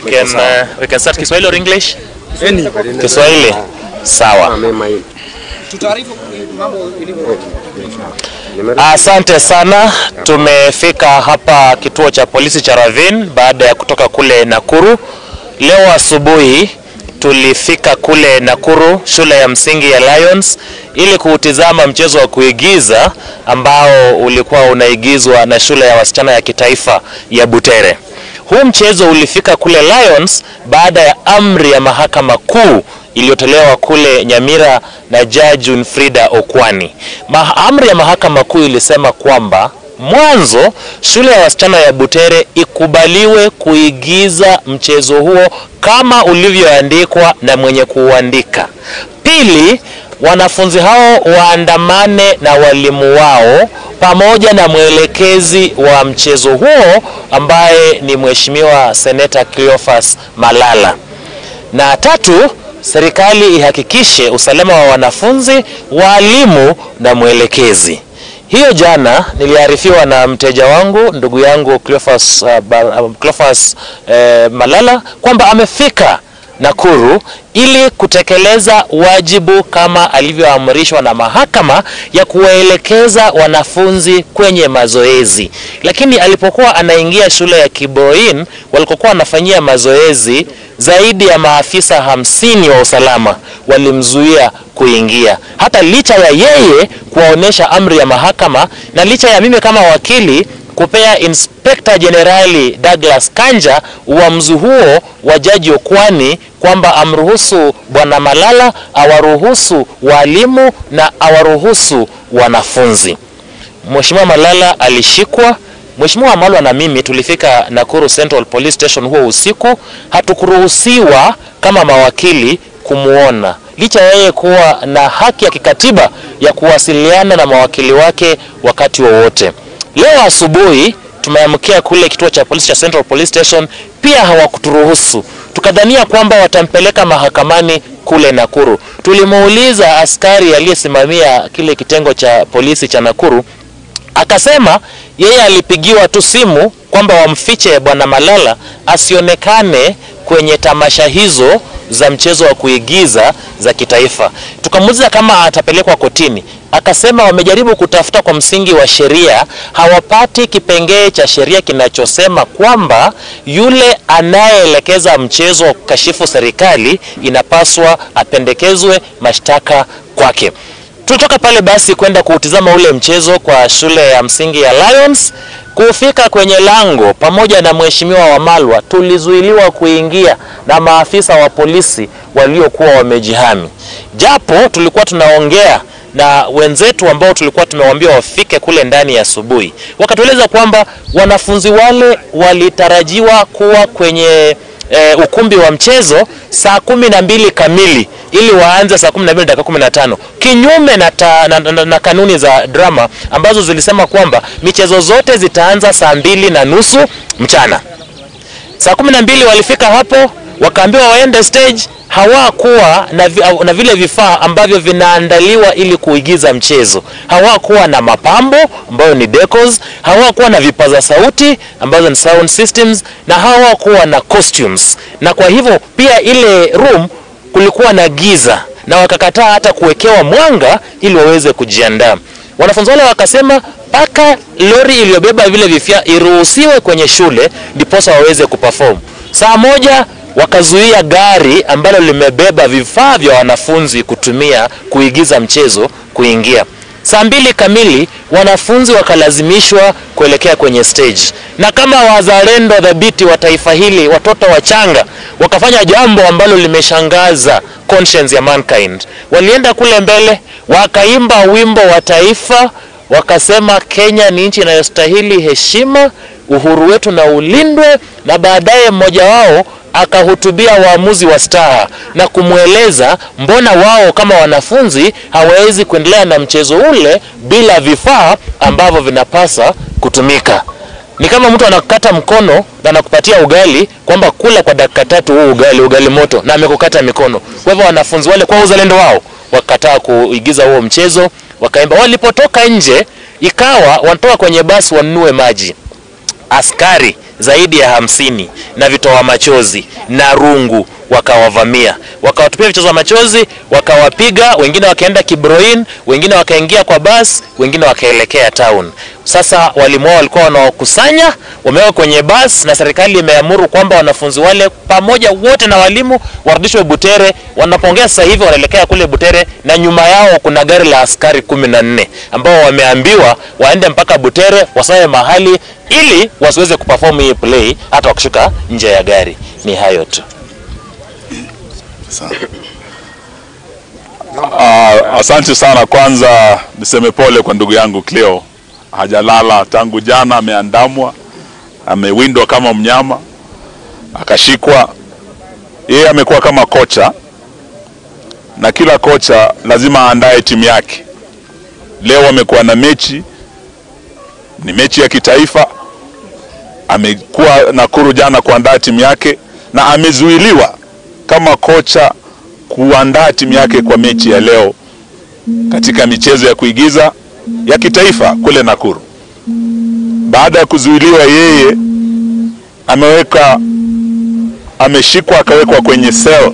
we can start Kiswahili or English? Kiswahili. Sawa. Asante sana. Tumefika hapa kituo cha polisi cha Ravin baada ya kutoka kule Nakuru. Leo asubuhi tulifika kule Nakuru, shule ya msingi ya Lions, ili kuutizama mchezo wa kuigiza ambao ulikuwa unaigizwa na shule ya wasichana ya kitaifa ya Butere. Huu mchezo ulifika kule Lions baada ya amri ya mahakama kuu iliyotolewa kule Nyamira na Judge Unfrida Okwani. Amri ya mahakama kuu ilisema kwamba mwanzo shule ya wasichana ya Butere ikubaliwe kuigiza mchezo huo kama ulivyoandikwa na mwenye kuandika. Pili, wanafunzi hao waandamane na walimu wao pamoja na mwelekezi wa mchezo huo ambaye ni Mheshimiwa Seneta Cleophas Malala. Na tatu, serikali ihakikishe usalama wa wanafunzi, walimu na mwelekezi. Hiyo jana niliarifiwa na mteja wangu, ndugu yangu Cleophas Malala, kwamba amefika Nakuru ili kutekeleza wajibu kama alivyoamrishwa na mahakama ya kuwaelekeza wanafunzi kwenye mazoezi. Lakini alipokuwa anaingia shule ya Kiboin walikokuwa wanafanyia mazoezi, zaidi ya maafisa 50 wa usalama walimzuia kuingia. Hata licha ya yeye kuwaonesha amri ya mahakama na licha ya mimi kama wakili kupea Inspector Generali Douglas Kanja uamuzi huo wa Jaji Okwani kwamba amruhusu Bwana Malala, awaruhusu walimu na awaruhusu wanafunzi. Mheshimiwa Malala alishikwa. Mheshimiwa Malala na mimi tulifika Nakuru Central Police Station huo usiku. Hatukuruhusiwa kama mawakili kumuona, licha yeye kuwa na haki ya kikatiba ya kuwasiliana na mawakili wake wakati wowote. Leo asubuhi tumeamkia kule kituo cha polisi cha Central Police Station, pia hawakuturuhusu. Tukadhania kwamba watampeleka mahakamani kule Nakuru. Tulimuuliza askari aliyesimamia kile kitengo cha polisi cha Nakuru, akasema yeye alipigiwa tu simu kwamba wamfiche Bwana Malala asionekane kwenye tamasha hizo za mchezo wa kuigiza za kitaifa. Tukamuuliza kama atapelekwa kotini. Akasema wamejaribu kutafuta kwa msingi wa sheria, hawapati kipengee cha sheria kinachosema kwamba yule anayeelekeza mchezo wa kukashifu serikali inapaswa apendekezwe mashtaka kwake. Tulitoka pale basi kwenda kuutizama ule mchezo kwa shule ya msingi ya Lions. Kufika kwenye lango pamoja na Mheshimiwa Wamalwa tulizuiliwa kuingia na maafisa wa polisi waliokuwa wamejihami. Japo tulikuwa tunaongea na wenzetu ambao tulikuwa tumewaambia wafike kule ndani ya asubuhi. Wakatueleza kwamba wanafunzi wale walitarajiwa kuwa kwenye ukumbi wa mchezo saa 12 kamili ili waanze saa 12:15, kinyume na kanuni za drama ambazo zilisema kwamba michezo zote zitaanza saa 2:30 mchana. Saa 12 walifika hapo, wakaambiwa waende stage. Hawakuwa na vile vifaa ambavyo vinaandaliwa ili kuigiza mchezo. Hawakuwa na mapambo ambayo ni decors, hawakuwa na vipaza sauti ambazo ni sound systems, na hawakuwa na costumes. Na kwa hivyo pia ile room kulikuwa na giza na wakakataa hata kuwekewa mwanga ili waweze kujiandaa. Wanafunzi wale wakasema paka lori iliyobeba vile vifaa iruhusiwe kwenye shule ndiposa waweze kuperform. Saa 1 wakazuia gari ambalo limebeba vifaa vya wanafunzi kutumia kuigiza mchezo kuingia. Saa 2 kamili wanafunzi wakalazimishwa kuelekea kwenye stage. Na kama wazalendo dhabiti wa taifa hili, watoto wachanga wakafanya jambo ambalo limeshangaza conscience ya mankind. Walienda kule mbele, wakaimba wimbo wa taifa, wakasema Kenya ni nchi inayostahili heshima, uhuru wetu na ulindwe, na baadaye mmoja wao akahutubia waamuzi wa staha na kumweleza mbona wao kama wanafunzi hawawezi kuendelea na mchezo ule bila vifaa ambavyo vinapasa kutumika. Ni kama mtu anakukata mkono na anakupatia ugali kwamba kula kwa dakika 3 huu ugali moto, na amekukata mikono. Kwa hivyo wanafunzi wale kwa uzalendo wao wakataa kuigiza huo mchezo, wakaimba. Walipotoka nje ikawa wanatoka kwenye basi wanunue maji. Askari zaidi ya 50 na vitoa machozi na rungu, wakawavamia, wakawatupia vichoza machozi, wakawapiga, wengine wakaenda Kibroin, wengine wakaingia kwa bus, wengine wakaelekea town. Sasa walimu wao walikuwa wanawakusanya, wameweka kwenye bus, na serikali imeamuru kwamba wanafunzi wale pamoja wote na walimu warudishwe Butere. Wanapongea sasa hivi wanaelekea kule Butere, na nyuma yao kuna gari la askari 14 ambao wameambiwa waende mpaka Butere wasawe mahali ili wasiweze kuperform hii play hata wakishuka nje ya gari. Ni hayo tu. Asante sana. Kwanza niseme pole kwa ndugu yangu Cleo. Hajalala tangu jana, ameandamwa, amewindwa kama mnyama, akashikwa. Yeye amekuwa kama kocha, na kila kocha lazima aandae timu yake. Leo amekuwa na mechi, ni mechi ya kitaifa. Amekuwa Nakuru jana kuandaa timu yake, na amezuiliwa kama kocha kuandaa timu yake kwa mechi ya leo katika michezo ya kuigiza ya kitaifa kule Nakuru. Baada ya kuzuiliwa, yeye ameshikwa akawekwa kwenye cell